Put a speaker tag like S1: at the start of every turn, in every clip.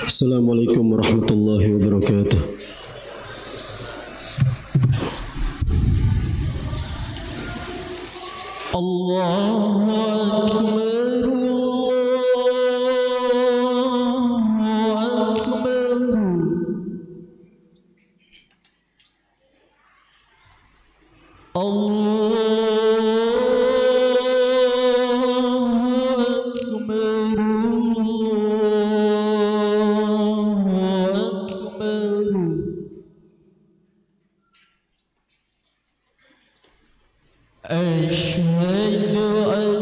S1: Assalamualaikum warahmatullahi wabarakatuh. Allahu Akbar, Allahu Akbar, Allahu Asyhadu an la ilaha illallah.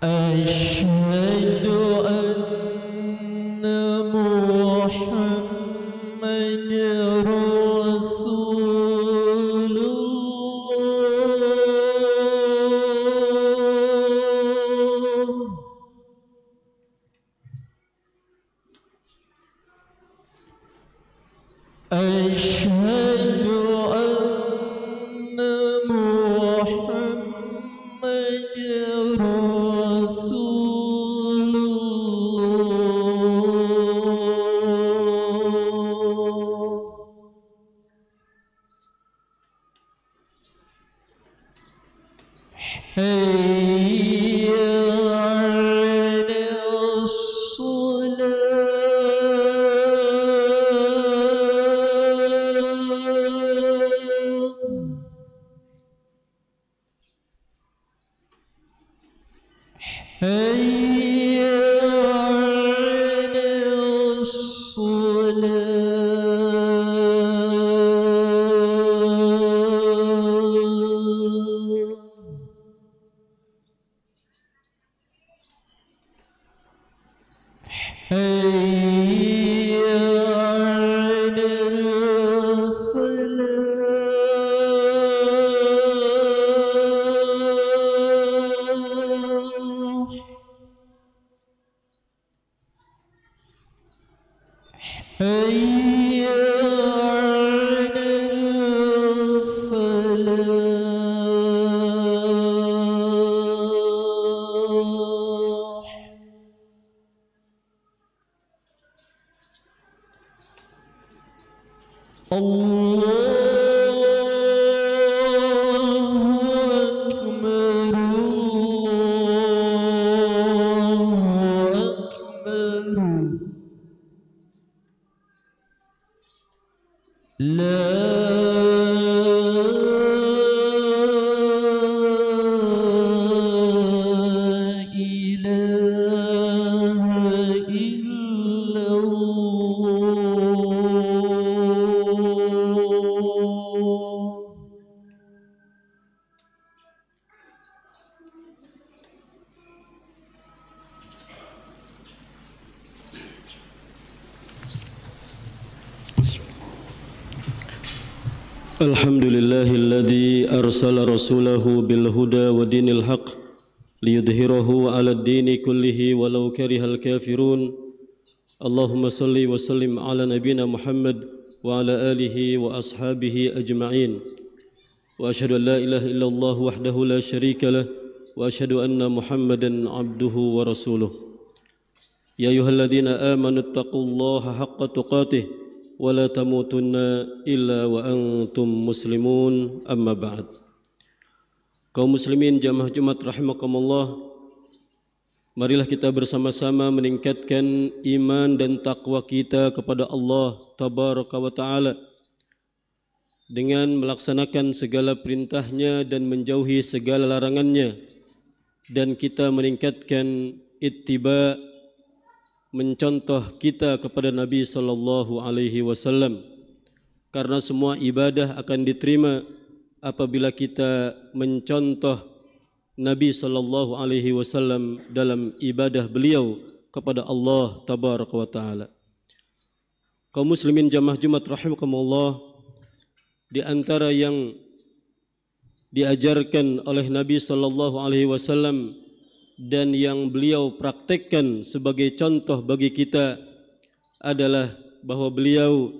S1: Asyhadu an la ilaha illallah. Asyhadu anna Muhammadar Rasulullah. Asyhadu anna Muhammadar Rasulullah. Hayya 'alas salat. Hayya 'alas salat. Hayya 'alal falah. Hayya 'alal falah. Allahu Akbar, Allahu Akbar. La ilaha illallah. Alhamdulillahilladzi arsala rasulahu bil huda wa dinil haq liyudhhirahu 'alad dini kullihi walau karihal kafirun. Allahumma salli wa sallim ala nabiyyina Muhammad wa ala alihi wa ashabihi ajma'in. Wa asyhadu an la ilaha illallah wahdahu la syarika lah wa asyhadu anna Muhammadan 'abduhu wa rasuluh. Ya ayyuhalladzina amanu taqullaha haqqa tuqatih wa la tamutunna illa wa antum muslimun, amma ba'd. Kaum muslimin jamaah Jumat rahimakumullah, marilah kita bersama-sama meningkatkan iman dan takwa kita kepada Allah tabaraka wa ta'ala dengan melaksanakan segala perintahnya dan menjauhi segala larangannya, dan kita meningkatkan ittiba, mencontoh kita kepada Nabi sallallahu alaihi wasallam, karena semua ibadah akan diterima apabila kita mencontoh Nabi sallallahu alaihi wasallam dalam ibadah beliau kepada Allah tabaraka wa taala. Kaum muslimin jamaah Jumat rahimakumullah, di antara yang diajarkan oleh Nabi sallallahu alaihi wasallam dan yang beliau praktekkan sebagai contoh bagi kita adalah bahwa beliau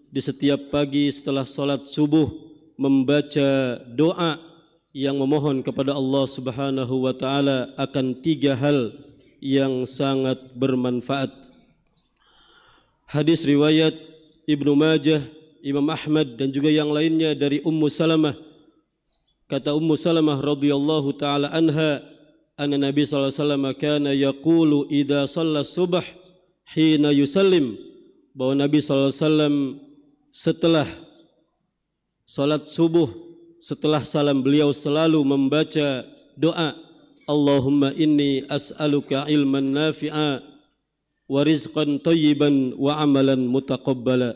S1: di setiap pagi setelah salat subuh membaca doa yang memohon kepada Allah Subhanahu wa taala akan 3 hal yang sangat bermanfaat. Hadis riwayat Ibnu Majah, Imam Ahmad dan juga yang lainnya dari Ummu Salamah. Kata Ummu Salamah radhiyallahu taala anha, anna Nabi sallallahu alaihi wasallam kana yaqulu idza shalla subh hina yusallim, bahwa Nabi sallallahu alaihi wasallam setelah salat subuh, setelah salam beliau selalu membaca doa, Allahumma inni as'aluka ilman nafi'a wa rizqan thayyiban wa amalan mutaqabbala.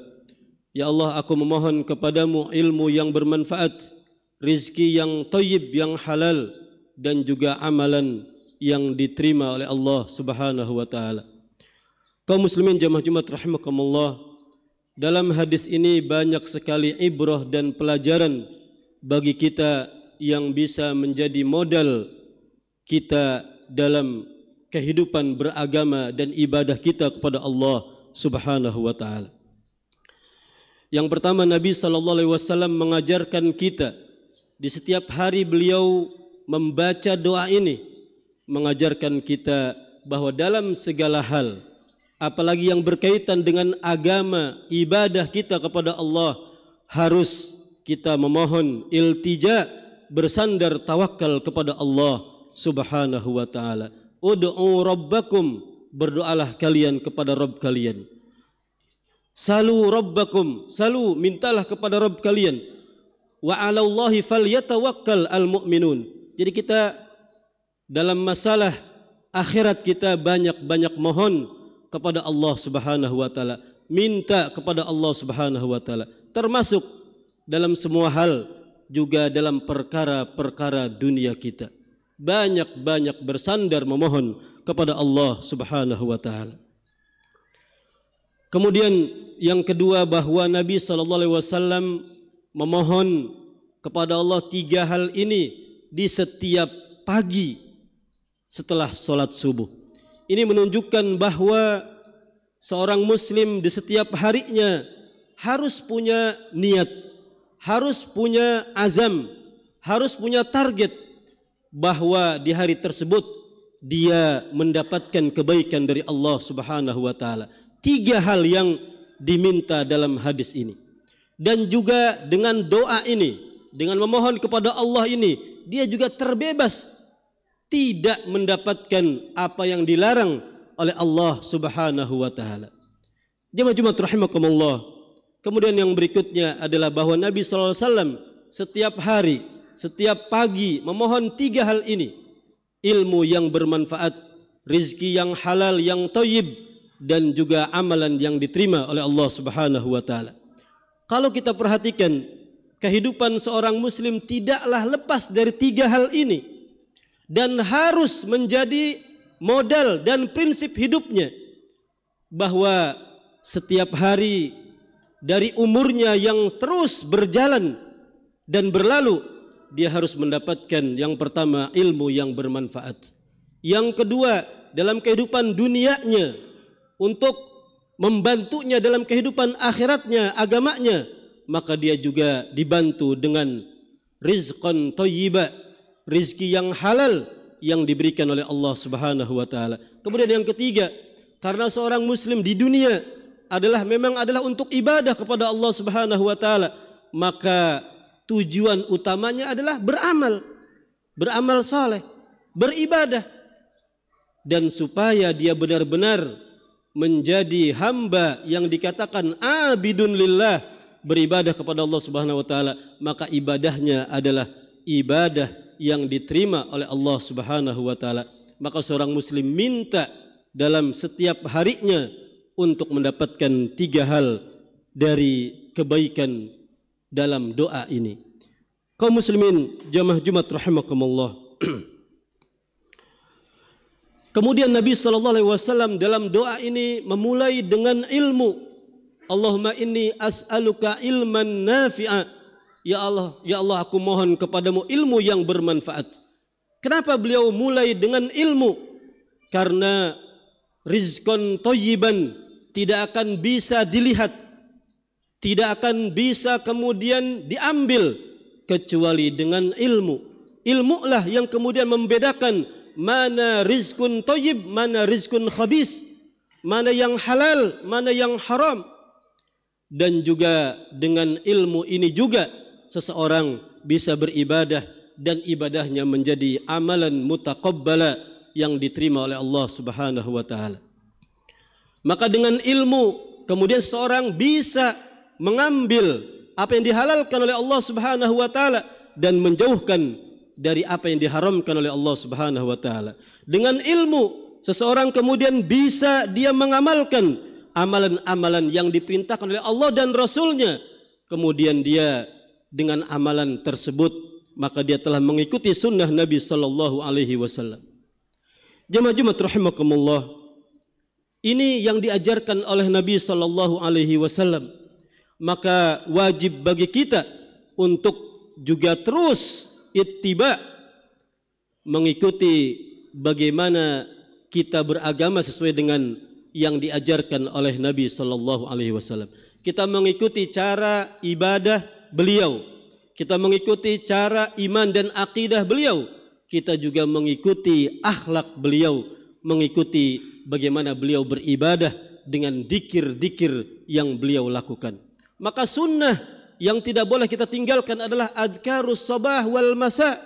S1: Ya Allah, aku memohon kepadamu ilmu yang bermanfaat, rizki yang thayyib, yang halal, dan juga amalan yang diterima oleh Allah Subhanahu wa taala. Kaum muslimin jamaah Jumat rahimakumullah, dalam hadis ini banyak sekali ibrah dan pelajaran bagi kita yang bisa menjadi modal kita dalam kehidupan beragama dan ibadah kita kepada Allah Subhanahu wa taala. Yang pertama, Nabi sallallahu alaihi wasallam mengajarkan kita di setiap hari beliau membaca doa ini, mengajarkan kita bahwa dalam segala hal, apalagi yang berkaitan dengan agama, ibadah kita kepada Allah, harus kita memohon iltija, bersandar tawakal kepada Allah Subhanahu wa taala. Ud'u rabbakum, berdoalah kalian kepada Rabb kalian. Salu rabbakum, salu, mintalah kepada Rabb kalian. Wa 'alallahi falyatawakkal almu'minun. Jadi kita dalam masalah akhirat kita banyak-banyak mohon kepada Allah Subhanahu wa taala, minta kepada Allah Subhanahu wa taala, termasuk dalam semua hal, juga dalam perkara-perkara dunia kita. Banyak-banyak bersandar memohon kepada Allah Subhanahu wa taala. Kemudian yang kedua, bahwa Nabi sallallahu alaihi wasallam memohon kepada Allah 3 hal ini di setiap pagi setelah salat subuh. Ini menunjukkan bahwa seorang muslim di setiap harinya harus punya niat, harus punya azam, harus punya target bahwa di hari tersebut dia mendapatkan kebaikan dari Allah Subhanahu wa taala. 3 hal yang diminta dalam hadis ini. Dan juga dengan doa ini, dengan memohon kepada Allah ini, dia juga terbebas tidak mendapatkan apa yang dilarang oleh Allah Subhanahu wa taala. Jemaah Jumat rahimakumullah. Kemudian yang berikutnya adalah bahwa Nabi sallallahu alaihi wasallam setiap hari, setiap pagi memohon 3 hal ini. Ilmu yang bermanfaat, rizki yang halal, yang thayyib, dan juga amalan yang diterima oleh Allah Subhanahu wa taala. Kalau kita perhatikan, kehidupan seorang muslim tidaklah lepas dari 3 hal ini, dan harus menjadi modal dan prinsip hidupnya, bahwa setiap hari dari umurnya yang terus berjalan dan berlalu, dia harus mendapatkan yang pertama ilmu yang bermanfaat. Yang kedua, dalam kehidupan dunianya, untuk membantunya dalam kehidupan akhiratnya, agamanya, maka dia juga dibantu dengan rizqan thayyiba, rizki yang halal yang diberikan oleh Allah Subhanahu wa taala. Kemudian yang ketiga, karena seorang muslim di dunia memang adalah untuk ibadah kepada Allah Subhanahu wa taala, maka tujuan utamanya adalah beramal saleh, beribadah, dan supaya dia benar-benar menjadi hamba yang dikatakan abidun lillah, beribadah kepada Allah Subhanahu wa taala, maka ibadahnya adalah ibadah yang diterima oleh Allah Subhanahu wa taala. Maka seorang muslim minta dalam setiap harinya untuk mendapatkan 3 hal dari kebaikan dalam doa ini. Kaum muslimin jamaah Jumat rahimakumullah. Kemudian Nabi SAW dalam doa ini memulai dengan ilmu. Allahumma inni as'aluka ilman nafi'a. Ya Allah aku mohon kepadamu ilmu yang bermanfaat. Kenapa beliau mulai dengan ilmu? Karena rizqan thayyiban tidak akan bisa dilihat, tidak akan bisa kemudian diambil kecuali dengan ilmu. Ilmu lah yang kemudian membedakan mana rizqun thayyib, mana rizqun khabis, mana yang halal, mana yang haram. Dan juga dengan ilmu ini juga seseorang bisa beribadah dan ibadahnya menjadi amalan mutaqabbala yang diterima oleh Allah Subhanahu wa taala. Maka dengan ilmu kemudian seorang bisa mengambil apa yang dihalalkan oleh Allah Subhanahu wa taala dan menjauhkan dari apa yang diharamkan oleh Allah Subhanahu wa taala. Dengan ilmu seseorang kemudian bisa dia mengamalkan amalan-amalan yang diperintahkan oleh Allah dan Rasulnya. Kemudian dia dengan amalan tersebut maka dia telah mengikuti sunnah Nabi sallallahu alaihi wasallam. Jamaah Jumat rahimakumullah. Ini yang diajarkan oleh Nabi sallallahu alaihi wasallam. Maka wajib bagi kita untuk juga terus ittiba, mengikuti bagaimana kita beragama sesuai dengan yang diajarkan oleh Nabi sallallahu alaihi wasallam. Kita mengikuti cara ibadah beliau, kita mengikuti cara iman dan akidah beliau, kita juga mengikuti akhlak beliau, mengikuti bagaimana beliau beribadah dengan dzikir-dzikir yang beliau lakukan. Maka sunnah yang tidak boleh kita tinggalkan adalah adkarus sabah wal masa.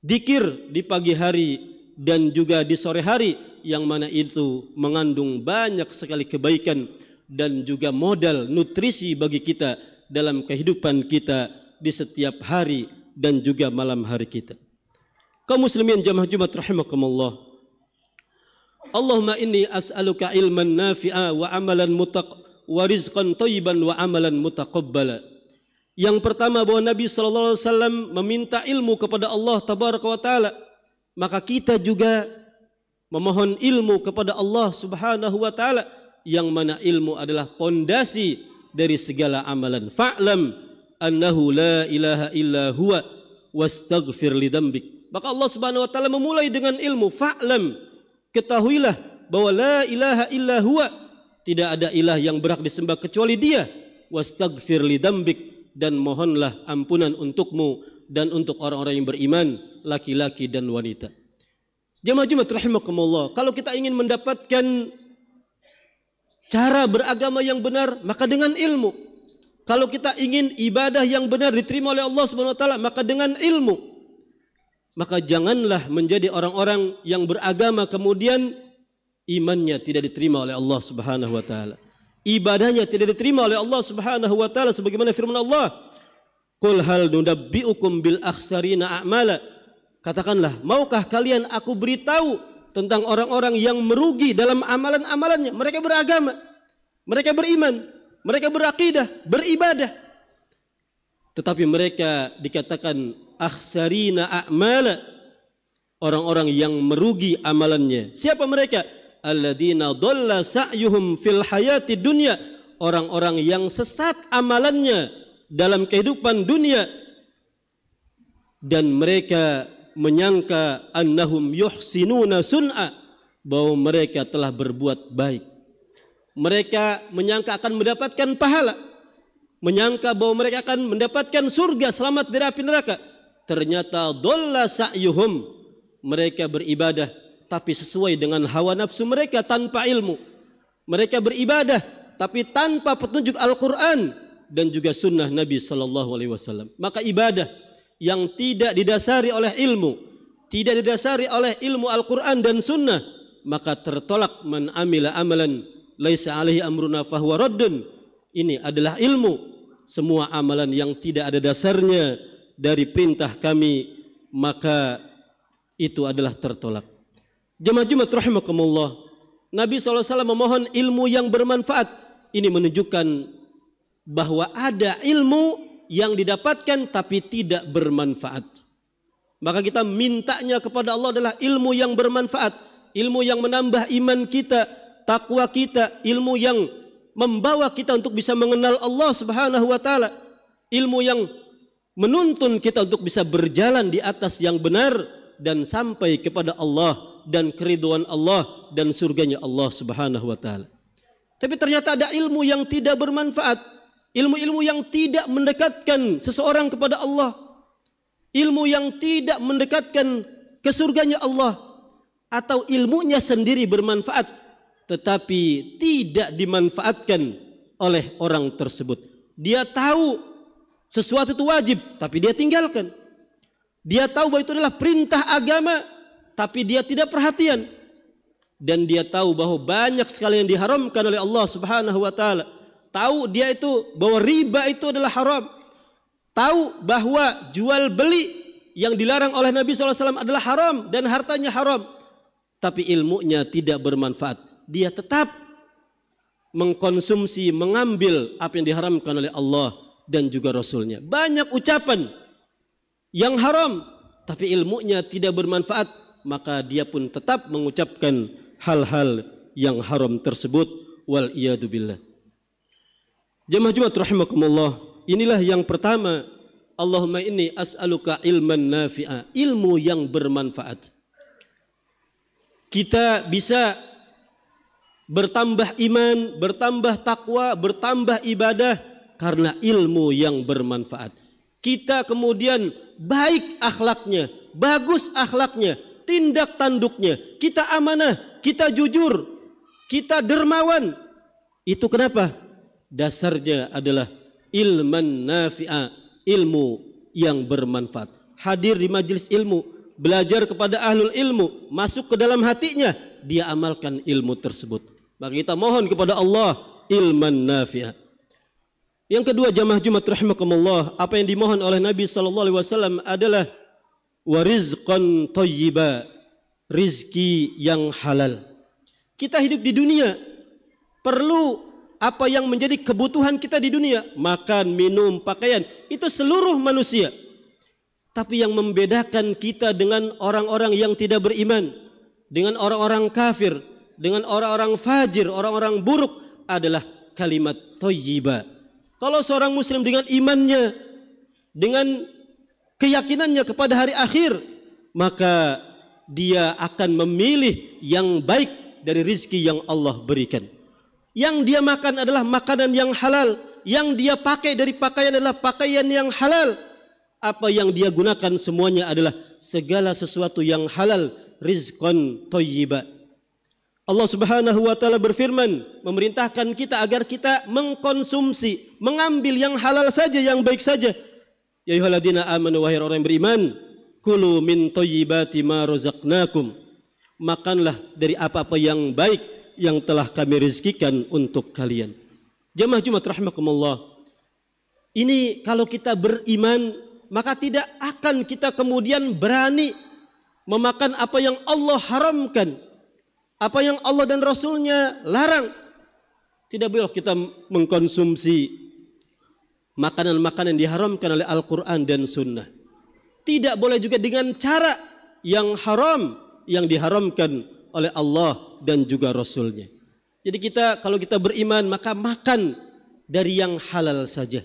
S1: Dzikir di pagi hari dan juga di sore hari, yang mana itu mengandung banyak sekali kebaikan dan juga modal nutrisi bagi kita dalam kehidupan kita di setiap hari dan juga malam hari kita. Kaum muslimin jamaah Jumat rahimakumullah. Allahumma inni as'aluka ilman nafi'a wa amalan wa rizqan thayyiban wa amalan mutaqabbala. Yang pertama bahwa Nabi sallallahu alaihi wasallam meminta ilmu kepada Allah tabaraka wa taala, maka kita juga memohon ilmu kepada Allah Subhanahu wa taala, yang mana ilmu adalah pondasi dari segala amalan. Fa'lam annahu la ilaha illa huwa wastaghfir li dzambik. Maka Allah Subhanahu wa taala memulai dengan ilmu. Fa'lam, ketahuilah bahwa la ilaha illa huwa, tidak ada ilah yang berhak disembah kecuali Dia. Wastaghfir li dzambik, dan mohonlah ampunan untukmu dan untuk orang-orang yang beriman, laki-laki dan wanita. Jamaah Jumat rahimakumullah, kalau kita ingin mendapatkan cara beragama yang benar, maka dengan ilmu. Kalau kita ingin ibadah yang benar diterima oleh Allah Subhanahu wa taala, maka dengan ilmu. Maka janganlah menjadi orang-orang yang beragama kemudian imannya tidak diterima oleh Allah Subhanahu wa taala. Ibadahnya tidak diterima oleh Allah Subhanahu wa taala, sebagaimana firman Allah, "Qul hal nunabbiukum bil akhsarina a'mala." Katakanlah, maukah kalian aku beritahu tentang orang-orang yang merugi dalam amalan-amalannya? Mereka beragama, mereka beriman, mereka berakidah, beribadah, tetapi mereka dikatakan akhsarina a'mala, orang-orang yang merugi amalannya. Siapa mereka? Alladzina dhalla sa'yuhum fil hayati dunya, orang-orang yang sesat amalannya dalam kehidupan dunia, dan mereka menyangka annahum yuhsinuna sun'a, bahwa mereka telah berbuat baik. Mereka menyangka akan mendapatkan pahala, menyangka bahwa mereka akan mendapatkan surga, selamat dari api neraka. Ternyata dhalla sa'yuhum, mereka beribadah tapi sesuai dengan hawa nafsu mereka tanpa ilmu. Mereka beribadah tapi tanpa petunjuk Al-Quran dan juga sunnah Nabi sallallahu alaihi wasallam. Maka ibadah yang tidak didasari oleh ilmu, tidak didasari oleh ilmu Al-Quran dan sunnah, maka tertolak. Man amila amalan laisa alaihi amruna fahuwa raddun. Ini adalah ilmu. Semua amalan yang tidak ada dasarnya dari perintah kami, maka itu adalah tertolak. Jemaah Jumat rahimakumullah, Nabi SAW memohon ilmu yang bermanfaat. Ini menunjukkan bahwa ada ilmu yang didapatkan tapi tidak bermanfaat. Maka kita mintanya kepada Allah adalah ilmu yang bermanfaat, ilmu yang menambah iman kita, takwa kita, ilmu yang membawa kita untuk bisa mengenal Allah Subhanahu wa taala, ilmu yang menuntun kita untuk bisa berjalan di atas yang benar dan sampai kepada Allah dan keridhaan Allah dan surganya Allah Subhanahu wa taala. Tapi ternyata ada ilmu yang tidak bermanfaat, ilmu-ilmu yang tidak mendekatkan seseorang kepada Allah, ilmu yang tidak mendekatkan ke surganya Allah, atau ilmunya sendiri bermanfaat tetapi tidak dimanfaatkan oleh orang tersebut. Dia tahu sesuatu itu wajib tapi dia tinggalkan. Dia tahu bahwa itu adalah perintah agama tapi dia tidak perhatian. Dan dia tahu bahwa banyak sekali yang diharamkan oleh Allah Subhanahu wa taala. Tahu dia itu bahwa riba itu adalah haram. Tahu bahwa jual beli yang dilarang oleh Nabi SAW adalah haram dan hartanya haram. Tapi ilmunya tidak bermanfaat. Dia tetap mengkonsumsi, mengambil apa yang diharamkan oleh Allah dan juga Rasulnya. Banyak ucapan yang haram, tapi ilmunya tidak bermanfaat. Maka dia pun tetap mengucapkan hal-hal yang haram tersebut. Wal iyadu billah. Jamaah Jumat rahimakumullah. Inilah yang pertama. Allahumma inni as'aluka ilman nafi'a, ilmu yang bermanfaat. Kita bisa bertambah iman, bertambah takwa, bertambah ibadah karena ilmu yang bermanfaat. Kita kemudian baik akhlaknya, bagus akhlaknya, tindak tanduknya, kita amanah, kita jujur, kita dermawan. Itu kenapa? Dasarnya adalah ilman nafi'a, ilmu yang bermanfaat. Hadir di majelis ilmu, belajar kepada ahlul ilmu, masuk ke dalam hatinya, dia amalkan ilmu tersebut. Maka kita mohon kepada Allah ilman nafi'ah. Yang kedua, jamaah Jumat rahimakumullah, apa yang dimohon oleh Nabi SAW adalah warizqan thayyiba, rizki yang halal. Kita hidup di dunia perlu apa yang menjadi kebutuhan kita di dunia, makan, minum, pakaian, itu seluruh manusia. Tapi yang membedakan kita dengan orang-orang yang tidak beriman, dengan orang-orang kafir, dengan orang-orang fajir, orang-orang buruk adalah kalimat thayyibah. Kalau seorang muslim dengan imannya, dengan keyakinannya kepada hari akhir, maka dia akan memilih yang baik dari rizki yang Allah berikan. Yang dia makan adalah makanan yang halal, yang dia pakai dari pakaian adalah pakaian yang halal. Apa yang dia gunakan semuanya adalah segala sesuatu yang halal, rizqan thayyiba. Allah Subhanahu wa taala berfirman, memerintahkan kita agar kita mengkonsumsi, mengambil yang halal saja, yang baik saja. Ya ayyuhalladzina amanu, wahai orang yang beriman, kulu min thayyibati ma razaqnakum. Makanlah dari apa-apa yang baik yang telah kami rizkikan untuk kalian. Jamaah Jumat rahimakumullah. Ini kalau kita beriman, maka tidak akan kita kemudian berani memakan apa yang Allah haramkan, apa yang Allah dan Rasulnya larang. Tidak boleh kita mengkonsumsi makanan-makanan yang diharamkan oleh Al-Quran dan Sunnah. Tidak boleh juga dengan cara yang haram yang diharamkan oleh Allah dan juga Rasulnya. Jadi kalau kita beriman, maka makan dari yang halal saja,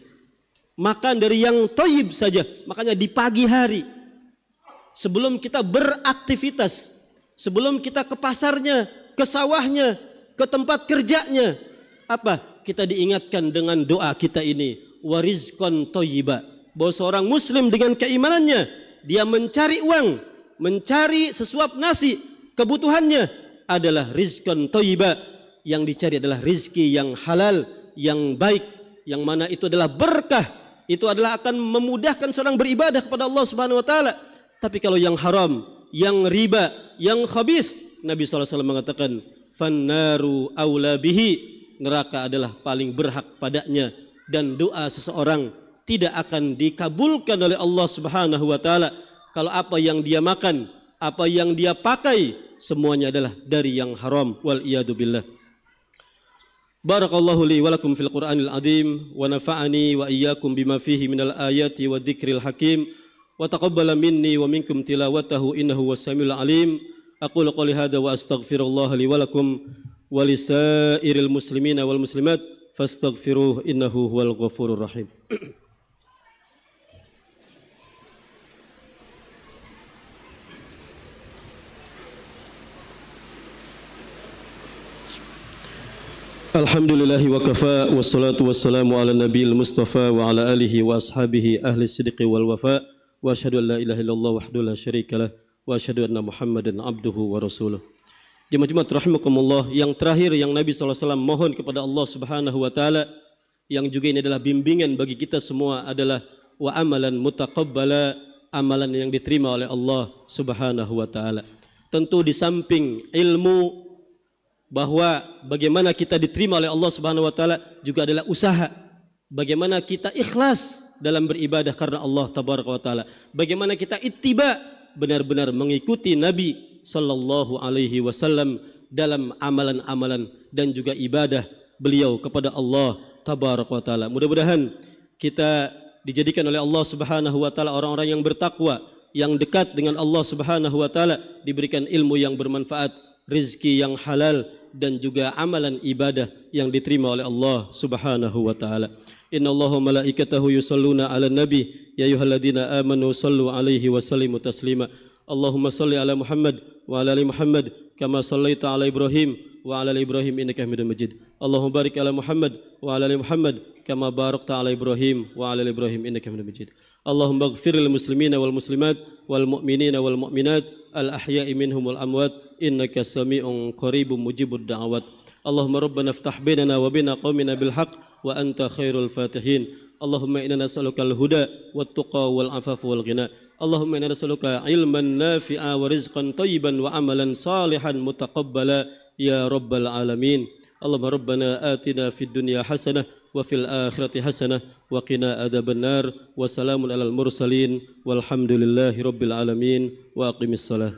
S1: makan dari yang thayyib saja. Makanya di pagi hari sebelum kita beraktivitas, sebelum kita ke pasarnya, ke sawahnya, ke tempat kerjanya, apa? Kita diingatkan dengan doa kita ini, warizqan thayyiba, bahwa seorang muslim dengan keimanannya, dia mencari uang, mencari sesuap nasi, kebutuhannya adalah rizqan thayyiba, yang dicari adalah rizki yang halal, yang baik, yang mana itu adalah berkah, itu adalah akan memudahkan seorang beribadah kepada Allah Subhanahu wa taala. Tapi kalau yang haram, yang riba, yang khabith, Nabi SAW mengatakan, fannaru aula bihi, neraka adalah paling berhak padanya, dan doa seseorang tidak akan dikabulkan oleh Allah Subhanahu wa taala kalau apa yang dia makan, apa yang dia pakai, semuanya adalah dari yang haram. Wal iyadu billah. Barakallahu li wa lakum fil Qur'anil azim wa nafa'ani wa iyyakum bima fihi minal ayati wa dzikril hakim wa taqabbala minni wa minkum tilawatahu innahu was-samiul alim. Aqulu qouli hadza wa astaghfirullah li wa lakum wa lisairil muslimina wal muslimat fastaghfiruhu innahu huwal ghafurur rahim. Alhamdulillahi wa kafa wassalatu wassalamu ala nabiyil mustafa wa ala alihi wa ashabihi ahli sidqi wal wafa wa asyhadu an la ilaha illallah wahdahu la syarikalah wa asyhadu anna muhammadan abduhu wa rasuluh. Jemaah rahimakumullah, yang terakhir yang Nabi SAW mohon kepada Allah Subhanahu wa taala, yang juga ini adalah bimbingan bagi kita semua, adalah wa amalan mutaqabbala, amalan yang diterima oleh Allah Subhanahu wa taala. Tentu di samping ilmu bahwa bagaimana kita diterima oleh Allah Subhanahu wa taala juga adalah usaha. Bagaimana kita ikhlas dalam beribadah karena Allah tabaraka wa taala. Bagaimana kita ittiba, benar-benar mengikuti Nabi sallallahu alaihi wasallam dalam amalan-amalan dan juga ibadah beliau kepada Allah tabaraka wa taala. Mudah-mudahan kita dijadikan oleh Allah Subhanahu wa taala orang-orang yang bertakwa, yang dekat dengan Allah Subhanahu wa taala, diberikan ilmu yang bermanfaat, rezeki yang halal, dan juga amalan ibadah yang diterima oleh Allah Subhanahu wa taala. Innallaha malaikatahu yusholluna 'alan nabi ya ayyuhalladzina amanu shallu 'alaihi wa sallimu taslima. Allahumma shalli 'ala Muhammad wa 'ala ali Muhammad kama shallaita 'ala Ibrahim wa 'ala ali Ibrahim innaka Hamidum Majid. Allahumma barik 'ala Muhammad wa 'ala ali Muhammad kama barakta 'ala Ibrahim wa 'ala ali Ibrahim innaka Hamidum Majid. Allahumma ighfir lil muslimina wal muslimat wal mu'minina wal mu'minat al ahya'i minhum wal amwat innaka sami'un qaribun mujibud da'awat. Allahumma rabbana iftah bainana wa baina qaumina bil haqq wa anta khairul fatihin. Allahumma inna nas'aluka al huda wat tuqa wal afafa wal ghina. Allahumma inna nas'aluka ilman nafi'a wa rizqan thayyiban wa amalan salihan mutaqabbala ya rabbal alamin. Allahumma rabbana atina fid dunya hasanah wa fil akhirati hasanah wa qina adzabannar. Wa salamun alal mursalin walhamdulillahi rabbil alamin wa aqimis salah.